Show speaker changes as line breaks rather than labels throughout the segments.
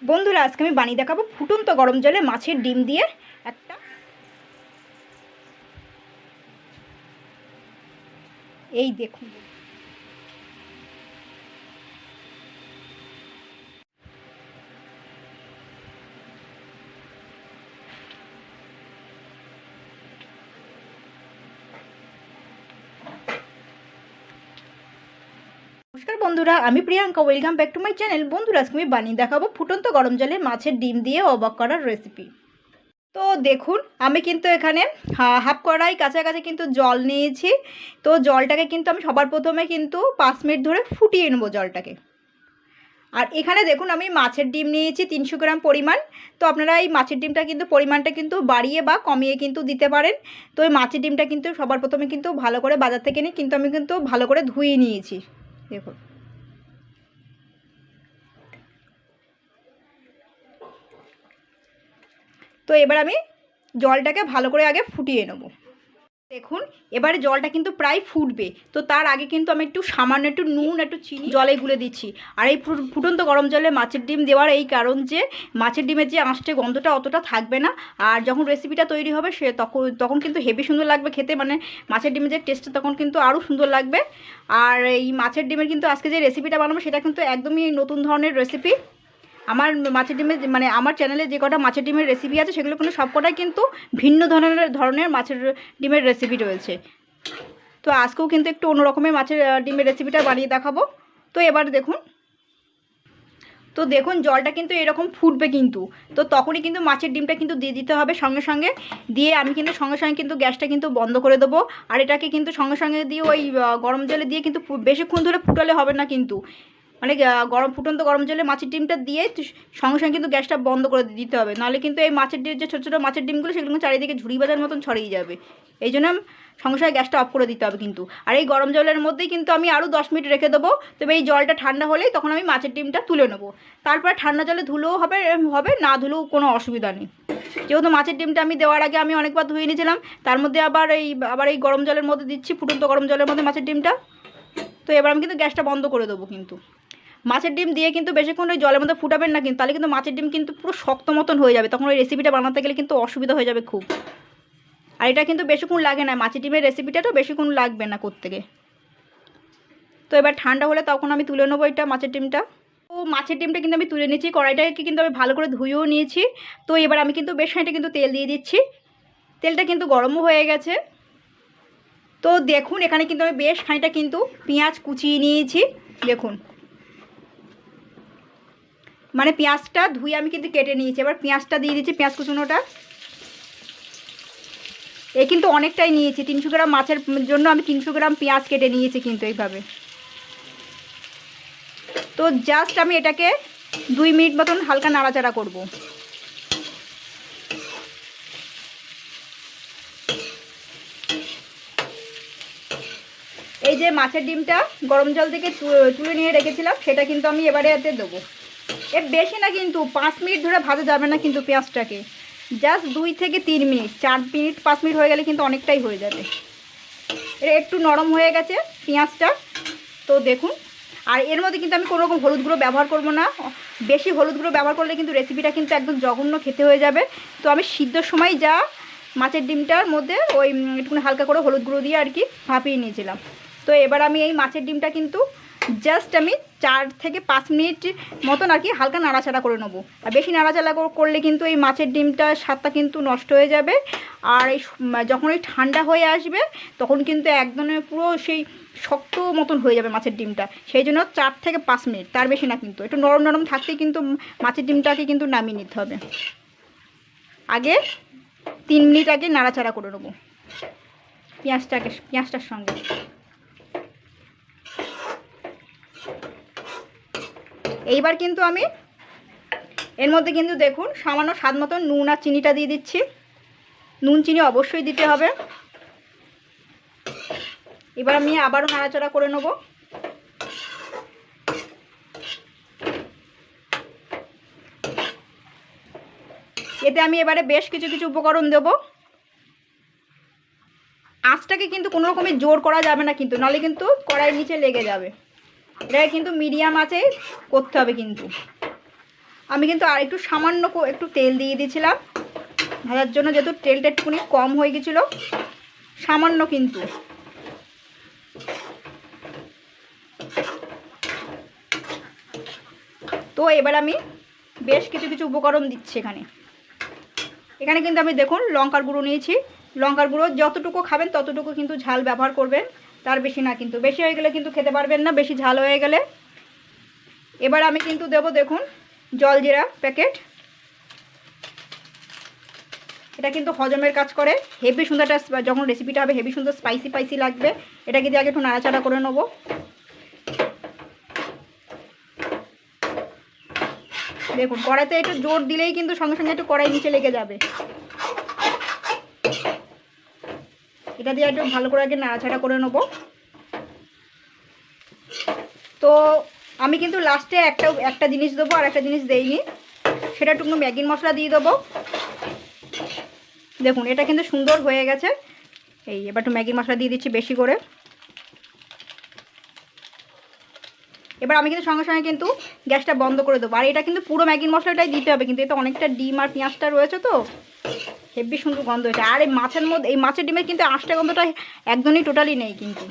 বন্ধুরা আজকে আমি বানিয়ে দেখাবো ফুটন্ত গরম জলে মাছের ডিম দিয়ে একটা এই দেখুন। নমস্কার বন্ধুরা, আমি Priyanka, welcome back to my channel. বন্ধুরা আজকে আমি বানিয়ে দেখাবো ফুটন্ত গরম জলে মাছের ডিম দিয়ে অবাক করার রেসিপি। তো দেখুন, আমি কিন্তু এখানে হাফ কড়াই কাছাকাছি কিন্তু জল নিয়েছি। তো জলটাকে কিন্তু আমি সবার প্রথমে কিন্তু 5 মিনিট ধরে ফুটিয়ে নেবো জলটাকে। আর এখানে দেখুন আমি মাছের ডিম নিয়েছি 300 গ্রাম পরিমাণ। তো আপনারা এই মাছের ডিমটা কিন্তু পরিমাণটা কিন্তু বাড়িয়ে বা কমিয়ে কিন্তু দিতে পারেন। তো এই মাছের ডিমটা কিন্তু সবার প্রথমে কিন্তু ভালো করে বাজার থেকে নিই, কিন্তু আমি কিন্তু ভালো করে ধুয়ে নিয়েছি। দেখুন, তো এবার আমি জলটাকে ভালো করে আগে ফুটিয়ে নেব। দেখুন, এবারে জলটা কিন্তু প্রায় ফুটবে। তো তার আগে কিন্তু আমি একটু সামান্য একটু নুন একটু চিনি জলে গুলে দিচ্ছি। আর এই ফুটন্ত গরম জলে মাছের ডিম দেওয়ার এই কারণ যে মাছের ডিমের যে আঁশটে গন্ধটা অতটা থাকবে না। আর যখন রেসিপিটা তৈরি হবে সে তখন কিন্তু হেভি সুন্দর লাগবে খেতে, মানে মাছের ডিমের যে টেস্টটা তখন কিন্তু আরও সুন্দর লাগবে। আর এই মাছের ডিমের কিন্তু আজকে যে রেসিপিটা বানাবো সেটা কিন্তু একদমই নতুন ধরনের রেসিপি। আমার মাছের ডিমের মানে আমার চ্যানেলে যে কটা মাছের ডিমের রেসিপি আছে সেগুলো কিন্তু সবকটাই কিন্তু ভিন্ন ধরনের মাছের ডিমের রেসিপি রয়েছে। তো আজকেও কিন্তু একটু অন্যরকমের মাছের ডিমের রেসিপিটা বানিয়ে দেখাবো। তো এবার দেখুন, তো দেখুন জলটা কিন্তু এরকম ফুটবে কিন্তু। তো তখনই কিন্তু মাছের ডিমটা কিন্তু দিয়ে দিতে হবে সঙ্গে সঙ্গে। দিয়ে আমি কিন্তু সঙ্গে সঙ্গে কিন্তু গ্যাসটা কিন্তু বন্ধ করে দেবো। আর এটাকে কিন্তু সঙ্গে সঙ্গে দিয়ে ওই গরম জলে দিয়ে কিন্তু বেশিক্ষণ ধরে ফুটালে হবে না কিন্তু, মানে ফুটন্ত গরম জলে মাছের ডিমটা দিয়ে সঙ্গে সঙ্গে কিন্তু গ্যাসটা বন্ধ করে দিতে হবে, নাহলে কিন্তু এই মাছের ডিম যে ছোটো ছোটো মাছের ডিমগুলো সেগুলো চারিদিকে ঝুড়ি বাজার মতন ছড়িয়ে যাবে। এই জন্য সঙ্গে সঙ্গে গ্যাসটা অফ করে দিতে হবে কিন্তু। আর এই গরম জলের মধ্যেই কিন্তু আমি আরও 10 মিনিট রেখে দেবো। তবে এই জলটা ঠান্ডা হলেই তখন আমি মাছের ডিমটা তুলে নেবো। তারপরে ঠান্ডা জলে ধুলেও হবে না ধুলেও কোনো অসুবিধা নেই। যেহেতু মাছের ডিমটা আমি দেওয়ার আগে আমি অনেকবার ধুয়ে নিয়েছিলাম, তার মধ্যে আবার এই গরম জলের মধ্যে দিচ্ছি, ফুটন্ত গরম জলের মধ্যে মাছের ডিমটা। তো এবার আমি কিন্তু গ্যাসটা বন্ধ করে দেবো কিন্তু। মাছের ডিম দিয়ে কিন্তু বেশিক্ষণ ওই জলের মধ্যে ফুটাবেন না কিন্তু, তাহলে কিন্তু মাছের ডিম কিন্তু পুরো শক্ত মতন হয়ে যাবে, তখন ওই রেসিপিটা বানাতে গেলে কিন্তু অসুবিধা হয়ে যাবে খুব। আর এটা কিন্তু বেশিক্ষণ লাগে না, মাছের ডিমের রেসিপিটাও বেশিক্ষণ লাগবে না করতে গিয়ে। তো এবার ঠান্ডা হলে তখন আমি তুলে নেবো এটা মাছের ডিমটা। তো মাছের ডিমটা কিন্তু আমি তুলে নিয়েছি, কড়াইটাকে কিন্তু আমি ভালো করে ধুয়েও নিয়েছি। তো এবার আমি কিন্তু বেশ খানিকটা কিন্তু তেল দিয়ে দিচ্ছি। তেলটা কিন্তু গরমও হয়ে গেছে। তো দেখুন এখানে কিন্তু আমি বেশ খানিকটা কিন্তু পেঁয়াজ কুচিয়ে নিয়েছি। দেখুন, মানে পেঁয়াজটা ধুয়ে আমি কিন্তু কেটে নিয়েছি। এবার পেঁয়াজটা দিয়ে দিচ্ছি, পেঁয়াজ কুচুনোটা। এ কিন্তু অনেকটাই নিয়েছি, 300 গ্রাম মাছের জন্য আমি 300 গ্রাম পেঁয়াজ কেটে নিয়েছি কিন্তু এইভাবে। তো জাস্ট আমি এটাকে 2 মিনিট মতন হালকা নাড়াচাড়া করব। এই যে মাছের ডিমটা গরম জল থেকে তুলে নিয়ে রেখেছিলাম সেটা কিন্তু আমি এবারে এতে দেবো। এর বেশি না কিন্তু, 5 মিনিট ধরে ভাজা যাবে না কিন্তু পেঁয়াজটাকে, জাস্ট 2 থেকে 3 মিনিট, 4 মিনিট 5 মিনিট হয়ে গেলে কিন্তু অনেকটাই হয়ে যাবে। এটা একটু নরম হয়ে গেছে পেঁয়াজটা। তো দেখুন, আর এর মধ্যে কিন্তু আমি কোনো রকম হলুদ গুঁড়ো ব্যবহার করব না। বেশি হলুদ গুঁড়ো ব্যবহার করলে কিন্তু রেসিপিটা কিন্তু একদম জঘন্য খেতে হয়ে যাবে। তো আমি সিদ্ধর সময় যা মাছের ডিমটার মধ্যে ওই একটুখানি হালকা করে হলুদ গুঁড়ো দিয়ে আর কি ভাপিয়ে নিয়েছিলাম। তো এবার আমি এই মাছের ডিমটা কিন্তু জাস্ট আমি 4 থেকে 5 মিনিট মতন আর কি হালকা নাড়াচাড়া করে নেবো। আর বেশি নাড়াচাড়া করলে কিন্তু এই মাছের ডিমটার স্বাদটা কিন্তু নষ্ট হয়ে যাবে। আর এই যখন এই ঠান্ডা হয়ে আসবে তখন কিন্তু একদম পুরো সেই শক্ত মতন হয়ে যাবে মাছের ডিমটা। সেই জন্য 4 থেকে 5 মিনিট, তার বেশি না কিন্তু, একটু নরম নরম থাকতেই কিন্তু মাছের ডিমটাকে কিন্তু নামিয়ে নিতে হবে। আগে 3 মিনিট আগে নাড়াচাড়া করে নেবো পেঁয়াজটার সঙ্গে। এইবার কিন্তু আমি এর মধ্যে কিন্তু দেখুন সামান্য স্বাদ মতন নুন আর চিনিটা দিয়ে দিচ্ছি। নুন চিনি অবশ্যই দিতে হবে। এবার আমি আবারও নাড়াচাড়া করে নেব। এতে আমি এবারে বেশ কিছু উপকরণ দেব। আঁচটাকে কিন্তু কোনো রকমের জোর করা যাবে না কিন্তু, নাহলে কিন্তু কড়াইয়ের নিচে লেগে যাবে। এটাকে কিন্তু মিডিয়াম আঁচে করতে হবে কিন্তু। আমি কিন্তু আর একটু সামান্য একটু তেল দিয়ে দিয়েছিলাম ভাজার জন্য, যেহেতু তেলটা একটুখানি কম হয়ে গেছিলো, সামান্য কিন্তু। তো এবার আমি বেশ কিছু কিছু উপকরণ দিচ্ছি এখানে। এখানে কিন্তু আমি দেখুন লঙ্কার গুঁড়ো নিয়েছি। লঙ্কার গুঁড়ো যতটুকু খাবেন ততটুকু কিন্তু ঝাল ব্যবহার করবেন, তার বেশি না, কিন্তু বেশি হয়ে গেলে কিন্তু খেতে পারবেন না, বেশি ঝাল হয়ে গেলে। এবার আমি কিন্তু দেবো দেখুন জলজিরা প্যাকেট। এটা কিন্তু হজমের কাজ করে, হেভি সুন্দর একটা, যখন রেসিপিটা হবে হেভি সুন্দর স্পাইসি স্পাইসি লাগবে। এটা কিন্তু আগে একটু নাড়াচাড়া করে নেবো। দেখুন কড়াইতে একটু জোর দিলেই কিন্তু সঙ্গে সঙ্গে একটু কড়াই নিচে লেগে যাবে। এটা দিয়ে একটু ভালো করে আগে নাড়াচাড়া করে নেবো। তো আমি কিন্তু লাস্টে একটা জিনিস দেবো, আর একটা জিনিস দেইনি, সেটা একটু ম্যাগির মশলা দিয়ে দেবো। দেখুন এটা কিন্তু সুন্দর হয়ে গেছে। এই এবার একটু ম্যাগির মশলা দিয়ে দিচ্ছি বেশি করে। এবার আমি কিন্তু সঙ্গে সঙ্গে কিন্তু গ্যাসটা বন্ধ করে দেবো। আর এটা কিন্তু পুরো ম্যাগির মশলাটাই দিতে হবে, কিন্তু এতে অনেকটা ডিম আর পেঁয়াজটা রয়েছে, তো হেভি সুন্দর গন্ধ হয়েছে। আর এই মাছের মধ্যে, এই মাছের ডিমের কিন্তু আঁশটা গন্ধটা একদমই টোটালি নেই, কিন্তু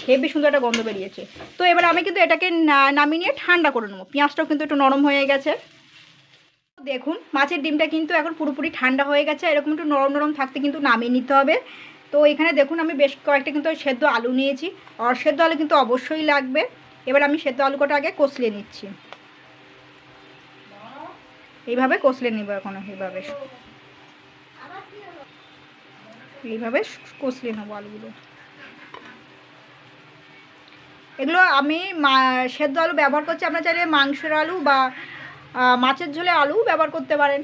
হেভি সুন্দর একটা গন্ধ বেরিয়েছে। তো এবার আমি কিন্তু এটাকে নামিয়ে নিয়ে ঠান্ডা করে নেবো। পেঁয়াজটাও কিন্তু একটু নরম হয়ে গেছে। দেখুন মাছের ডিমটা কিন্তু এখন পুরোপুরি ঠান্ডা হয়ে গেছে। এরকম একটু নরম নরম থাকতে কিন্তু নামিয়ে নিতে হবে। তো এখানে দেখুন আমি বেশ কয়েকটা কিন্তু সেদ্ধ আলু নিয়েছি, আর সেদ্ধ আলু কিন্তু অবশ্যই লাগবে। এবার আমি সেদ্ধ আলু কটা আগে কষলে নিচ্ছি। এইভাবে কষলে নিব এখন, এইভাবে কষলে নেবো আলুগুলো। এগুলো আমি সেদ্ধ আলু ব্যবহার করছি, আপনারা চাইলে মাংসের আলু বা মাছের ঝোলে আলু ব্যবহার করতে পারেন।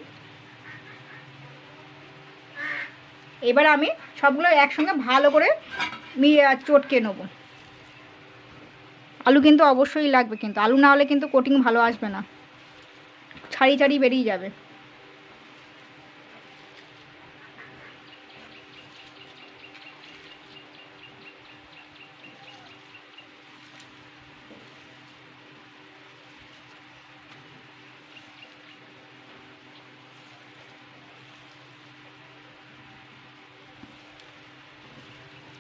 এবার আমি সবগুলো একসঙ্গে ভালো করে চটকে নেব। আলু কিন্তু অবশ্যই লাগবে, কিন্তু আলু না হলে কিন্তু কোটিং ভালো আসবে না, ছাড়িয়ে ছাড়িয়ে বেরিয়ে যাবে।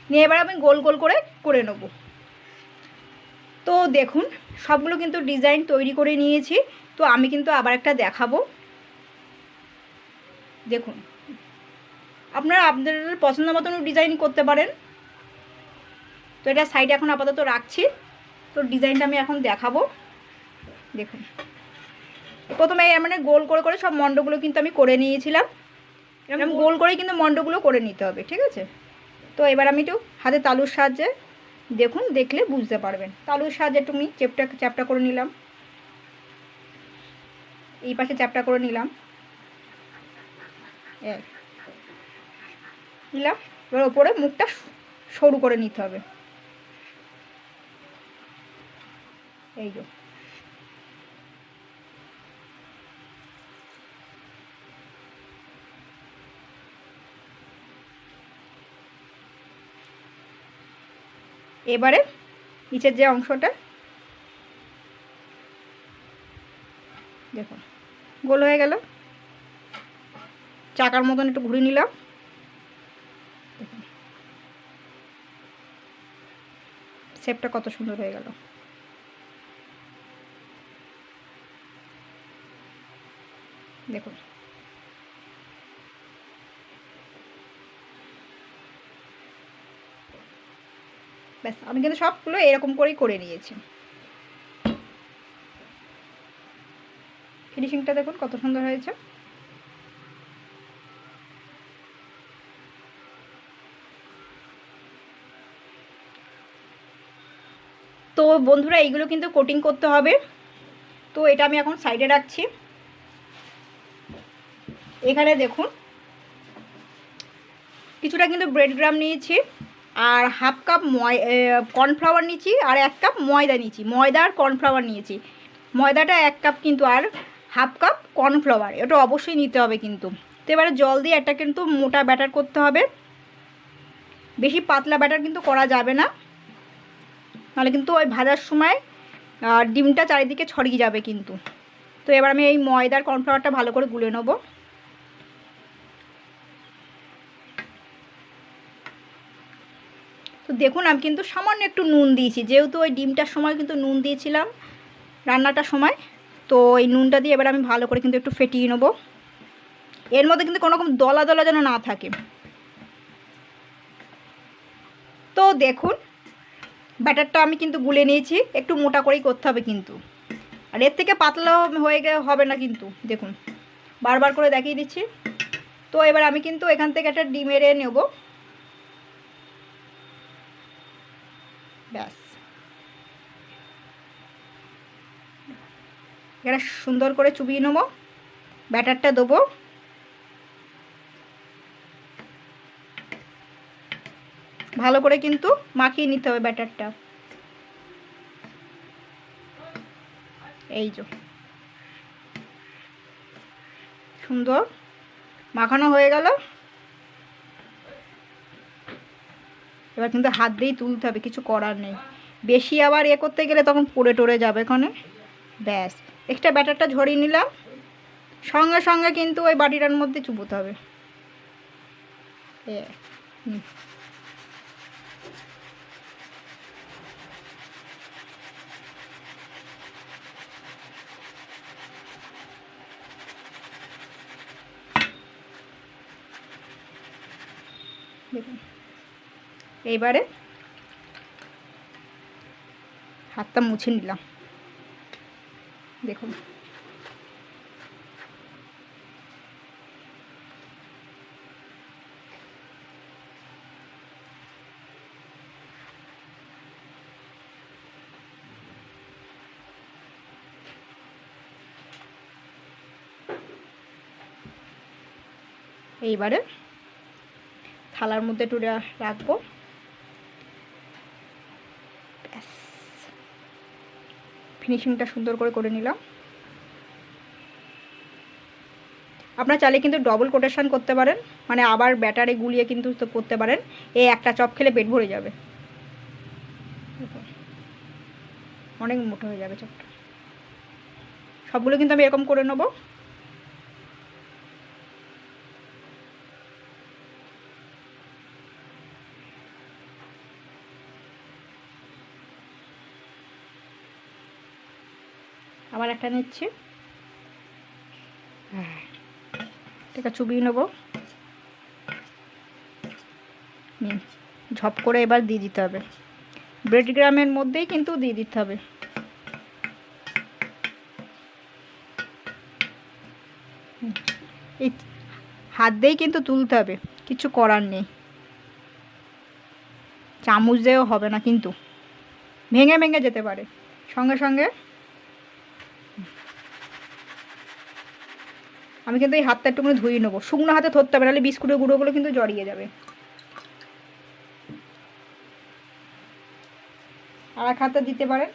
নিয়ে এবার আমি গোল গোল করে নেব। তো দেখুন সবগুলো কিন্তু ডিজাইন তৈরি করে নিয়েছি। তো আমি কিন্তু আবার একটা দেখাবো। দেখুন আপনারা আপনাদের পছন্দ মতন ডিজাইন করতে পারেন। তো এটা সাইডে এখন আপাতত রাখছি। তো ডিজাইনটা আমি এখন দেখাবো। দেখুন প্রথমে মানে গোল করে করে সব মণ্ডগুলো কিন্তু আমি করে নিয়েছিলাম। এরকম গোল করেই কিন্তু মণ্ডগুলো করে নিতে হবে, ঠিক আছে? তো এবার আমি একটু হাতে তালুর সাহায্যে, দেখুন দেখলে বুঝতে পারবেন, তালুর সাহায্যে একটু আমি চ্যাপটা করে নিলাম। এই পাশে চ্যাপটা করে নিলাম, নিলাম। এবার ওপরে মুখটা সরু করে নিতে হবে, এই যে। এবারে নিচের যে অংশটা দেখুন গোল হয়ে গেল, চাকার মতন একটু ঘুরিয়ে নিলাম। শেপটা কত সুন্দর হয়ে গেল। দেখুন ব্যাস, আমি কিন্তু সবগুলো এরকম করেই করে নিয়েছি। ফিনিশিংটা দেখুন কত সুন্দর হয়েছে। তো বন্ধুরা এইগুলো কিন্তু কোটিং করতে হবে। তো এটা আমি এখন সাইডে রাখছি। এখানে দেখুন কিছুটা কিন্তু ব্রেড গ্রাম নিয়েছি, আর হাফ কাপ কর্নফ্লাওয়ার নিয়েছি, আর 1 কাপ ময়দা নিয়েছি। ময়দা আর কর্নফ্লাওয়ার নিয়েছি। ময়দাটা 1 কাপ কিন্তু, আর হাফ কাপ কর্নফ্লাওয়ার, এটা অবশ্যই নিতে হবে কিন্তু। তো এবারে জল দিয়ে একটা কিন্তু মোটা ব্যাটার করতে হবে, বেশি পাতলা ব্যাটার কিন্তু করা যাবে না, নাহলে কিন্তু ওই ভাজার সময় ডিমটা চারিদিকে ছড়িয়ে যাবে কিন্তু। তো তো এবার আমি এই ময়দার কর্নফ্লাওয়ারটা ভালো করে গুলে নেব। তো দেখুন আমি কিন্তু সামান্য একটু নুন দিয়েছি, যেহেতু ওই ডিমটার সময় কিন্তু নুন দিয়েছিলাম রান্নাটার সময়। তো এই নুনটা দিয়ে এবার আমি ভালো করে কিন্তু একটু ফেটিয়ে নেব। এর মধ্যে কিন্তু কোনো রকম দলা দলা যেন না থাকে। তো দেখুন ব্যাটারটা আমি কিন্তু গুলে নিয়েছি, একটু মোটা করেই করতে হবে কিন্তু, আর এর থেকে পাতলা হয়ে গেলে হবে না কিন্তু। দেখুন বারবার করে দেখিয়ে দিচ্ছি। তো এবার আমি কিন্তু এখান থেকে একটা ডিম এড়ে নেব। ব্যাস, এটা সুন্দর করে চুবিয়ে নেব, ব্যাটারটা দেবো। ভালো করে কিন্তু মাখিয়ে নিতে হবে ব্যাটারটা। এই যে সুন্দর মাখানো হয়ে গেল। এবার কিন্তু হাত দিয়েই তুলতে হবে, কিছু করার নেই। বেশি আবার করতে গেলে তখন পড়ে টরে যাবে এখানে। ব্যাস, এক্সট্রা ব্যাটারটা ঝরিয়ে নিলাম, সঙ্গে সঙ্গে কিন্তু ওই বাটিটার মধ্যে চুবোতে হবে। দেখুন এইবারে হাতটা মুছে নিলাম। দেখুন এইবারে থালার মধ্যে একটু রাখবো। ব্যাস, ফিনিশিংটা সুন্দর করে নিলাম। আপনারা চাইলে কিন্তু ডবল কোটেশন করতে পারেন, মানে আবার ব্যাটারে গুলিয়ে কিন্তু তো করতে পারেন। এই একটা চপ খেলে পেট ভরে যাবে, অনেক মোটা হয়ে যাবে চপটা। সবগুলো কিন্তু আমি এরকম করে নেব। আবার একটা নিচ্ছি, এটা চুবিয়ে নেব। ঝপ করে এবার দিয়ে দিতে হবে, ব্রেড গ্রামের মধ্যেই কিন্তু দিয়ে দিতে হবে। এই হাত দিয়েই কিন্তু তুলতে হবে, কিছু করার নেই। চামচ দিয়েও হবে না কিন্তু, ভেঙে ভেঙে যেতে পারে সঙ্গে সঙ্গে। আমি কিন্তু এই হাতটা একটুখানি ধুয়ে নেবো, শুকনো হাতে ধরতে হবে, নাহলে বিস্কুটের গুঁড়োগুলো কিন্তু জড়িয়ে যাবে। আর এক হাতে দিতে পারেন।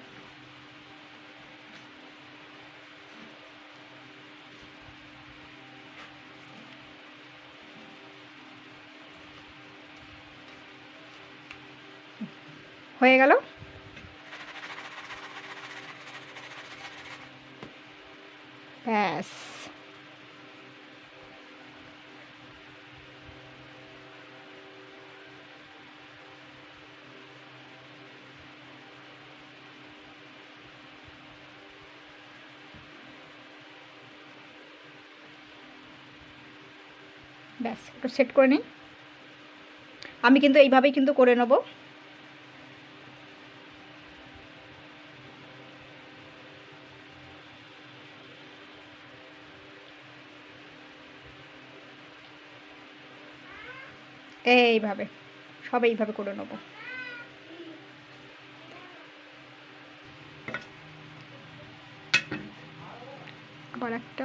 হয়ে গেল। ব্যাস, ব্যাস একটু সেট করে নিই। আমি কিন্তু এইভাবেই কিন্তু করে নেব। এইভাবে সব এইভাবে করে নেব। আবার একটা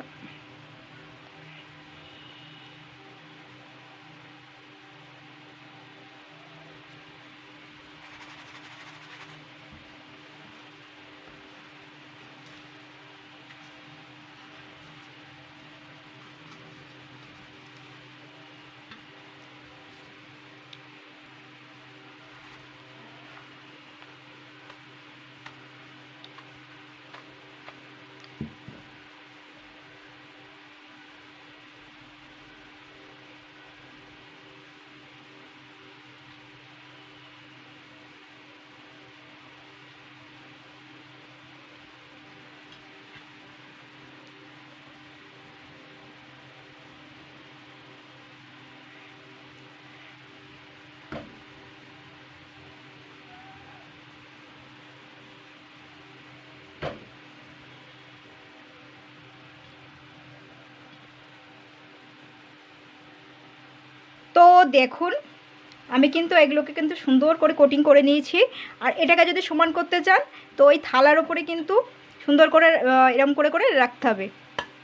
দেখুন আমি কিন্তু এগুলোকে কিন্তু সুন্দর করে কোটিং করে নিয়েছি। আর এটাকে যদি সমান করতে চান তো ওই থালার ওপরে কিন্তু সুন্দর করে এরম করে করে রাখতে হবে।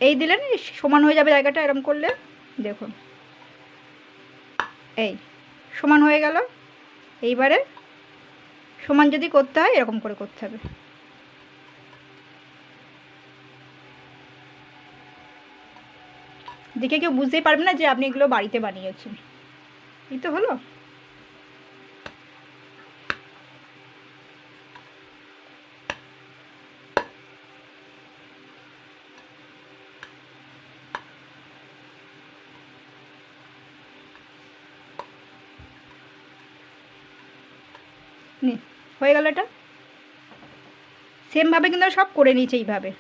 এই দিলেন সমান হয়ে যাবে জায়গাটা, এরম করলে দেখুন এই সমান হয়ে গেল। এইবারে সমান যদি করতে হয় এরকম করে করতে হবে। দেখে কেউ বুঝতেই পারবে না যে আপনি এগুলো বাড়িতে বানিয়েছেন। এই তো হলো। নে হয়ে গেল। এটা সেমভাবে কিন্তু সব করে নিয়েছে এইভাবে।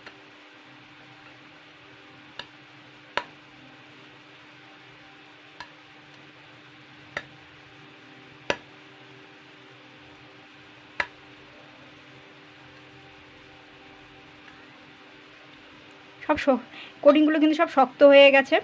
সব কোটিংগুলো কিন্তু সব শক্ত হয়ে গেছে।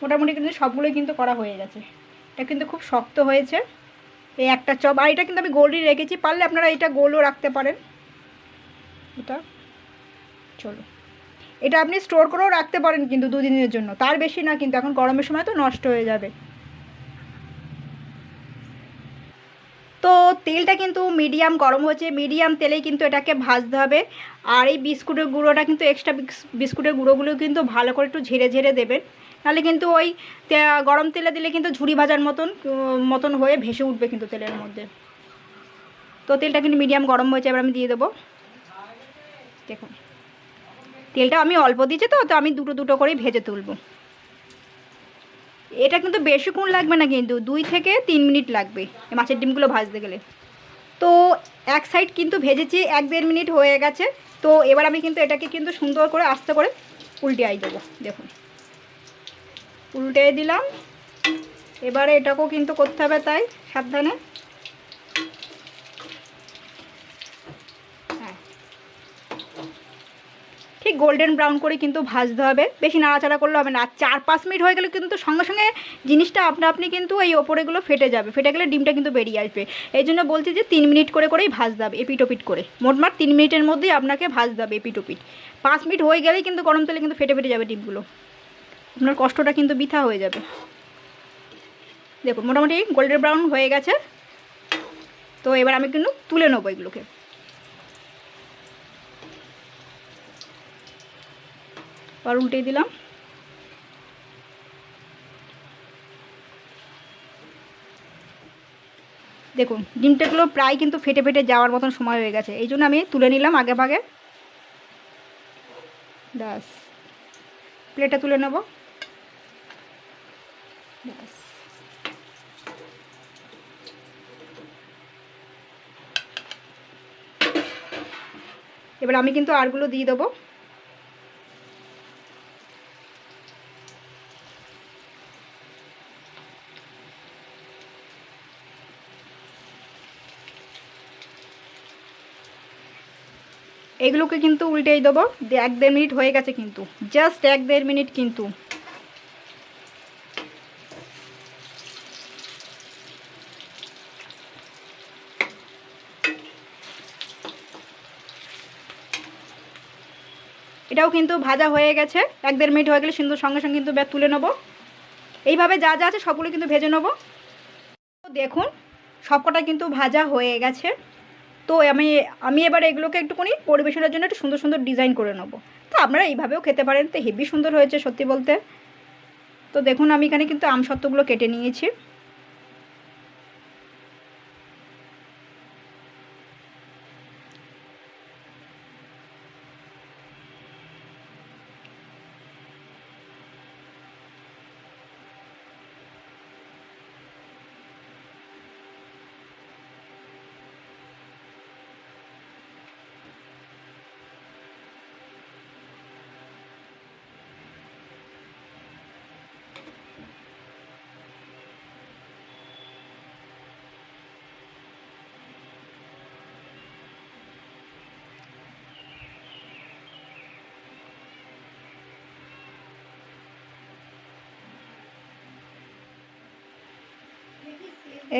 মোটামুটি কিন্তু সবগুলোই কিন্তু করা হয়ে গেছে। এটা কিন্তু খুব শক্ত হয়েছে। এই একটা চপ, আর এটা কিন্তু আমি গোলই রেখেছি, পারলে আপনারা এটা গোলও রাখতে পারেন। এটা চলো, এটা আপনি স্টোর করেও রাখতে পারেন কিন্তু 2 দিনের জন্য, তার বেশি না কিন্তু, এখন গরমের সময় তো নষ্ট হয়ে যাবে। তো তেলটা কিন্তু মিডিয়াম গরম হচ্ছে, মিডিয়াম তেলেই কিন্তু এটাকে ভাজতে হবে। আর এই বিস্কুটের গুঁড়োটা কিন্তু এক্সট্রা বিস্কুটের গুঁড়োগুলো কিন্তু ভালো করে একটু ঝেড়ে ঝেড়ে দেবেন, নাহলে কিন্তু ওই গরম তেলে দিলে কিন্তু ঝুড়ি ভাজার মতন হয়ে ভেসে উঠবে কিন্তু তেলের মধ্যে। তো তেলটা কিন্তু মিডিয়াম গরম হয়েছে, এবার আমি দিয়ে দেবো। দেখুন তেলটা আমি অল্প দিয়েছি, তো আমি দুটো দুটো করেই ভেজে তুলব। এটা কিন্তু বেশিক্ষণ লাগবে না, কিন্তু 2 থেকে 3 মিনিট লাগবে এই মাছের ডিমগুলো ভাজতে গেলে। তো এক সাইড কিন্তু ভেজেছি, 1-1.5 মিনিট হয়ে গেছে। তো এবার আমি কিন্তু এটাকে কিন্তু সুন্দর করে আস্তে করে উল্টিয়ে দেবো। দেখুন উল্টে দিলাম। এবারে এটাকেও কিন্তু করতে হবে তাই সাবধানে। হ্যাঁ, ঠিক গোল্ডেন ব্রাউন করে কিন্তু ভাজতে হবে, বেশি নাড়াচাড়া করলে হবে না। আর 4-5 মিনিট হয়ে গেলে কিন্তু সঙ্গে সঙ্গে জিনিসটা আপনি কিন্তু এই ওপরেগুলো ফেটে যাবে, ফেটে গেলে ডিমটা কিন্তু বেরিয়ে আসবে। এই জন্য বলছি যে 3 মিনিট করে করেই ভাজতে হবে, এপিট ওপিট করে। মোটমাট 3 মিনিটের মধ্যেই আপনাকে ভাজতে হবে এপিট ওপিট। 5 মিনিট হয়ে গেলেই কিন্তু গরম তেলে কিন্তু ফেটে ফেটে যাবে ডিমগুলো, আপনার কষ্টটা কিন্তু বৃথা হয়ে যাবে। দেখুন মোটামুটি গোল্ডেন ব্রাউন হয়ে গেছে। তো এবার আমি কিন্তু তুলে নেবো এগুলোকে। আর উল্টে দিলাম। দেখুন ডিমটাগুলো প্রায় কিন্তু ফেটে ফেটে যাওয়ার মতন সময় হয়ে গেছে, এই জন্য আমি তুলে নিলাম আগে ভাগে। ব্যাস প্লেটে তুলে নেব। ব্যাস এবার আমি কিন্তু আরগুলো দিয়ে দেবো। এগুলোকে কিন্তু উল্টেই দেবো। 1-1.5 মিনিট হয়ে গেছে কিন্তু, জাস্ট 1-1.5 মিনিট কিন্তু। এটাও কিন্তু ভাজা হয়ে গেছে, 1-1.5 মিনিট হয়ে গেলে কিন্তু সঙ্গে সঙ্গে কিন্তু তুলে নেবো। এইভাবে যা যা আছে সবগুলো কিন্তু ভেজে নেবো। তো দেখুন সবকটা কিন্তু ভাজা হয়ে গেছে। তো আমি এবার এগুলোকে একটুখানি পরিবেশনের জন্য একটু সুন্দর সুন্দর ডিজাইন করে নেবো। তো আপনারা এইভাবেও খেতে পারেন, তো হেভি সুন্দর হয়েছে সত্যি বলতে। তো দেখুন আমি এখানে কিন্তু আমসত্ত্বগুলো কেটে নিয়েছি।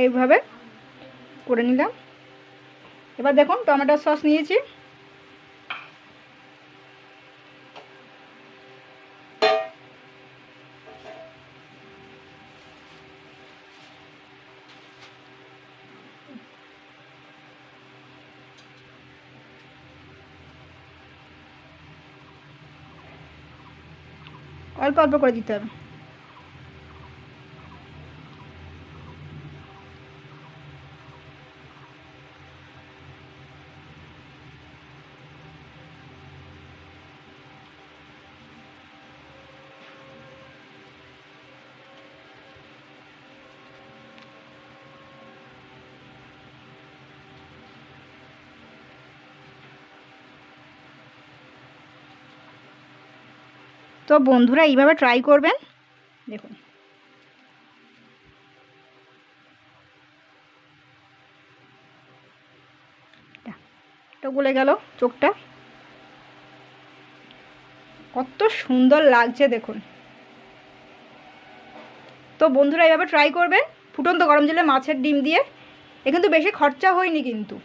এইভাবে করে নিলাম। এবার দেখুন টমেটো সস নিয়েছি, অল্প অল্প করে দিতে হবে। তো বন্ধুরা এইভাবে ট্রাই করবেন। দেখুন তো গলে গেল চোখটা, কত সুন্দর লাগছে দেখুন। তো বন্ধুরা এইভাবে ট্রাই করবেন ফুটন্ত গরম জলে মাছের ডিম দিয়ে। এ কিন্তু বেশি খরচা হয়নি কিন্তু।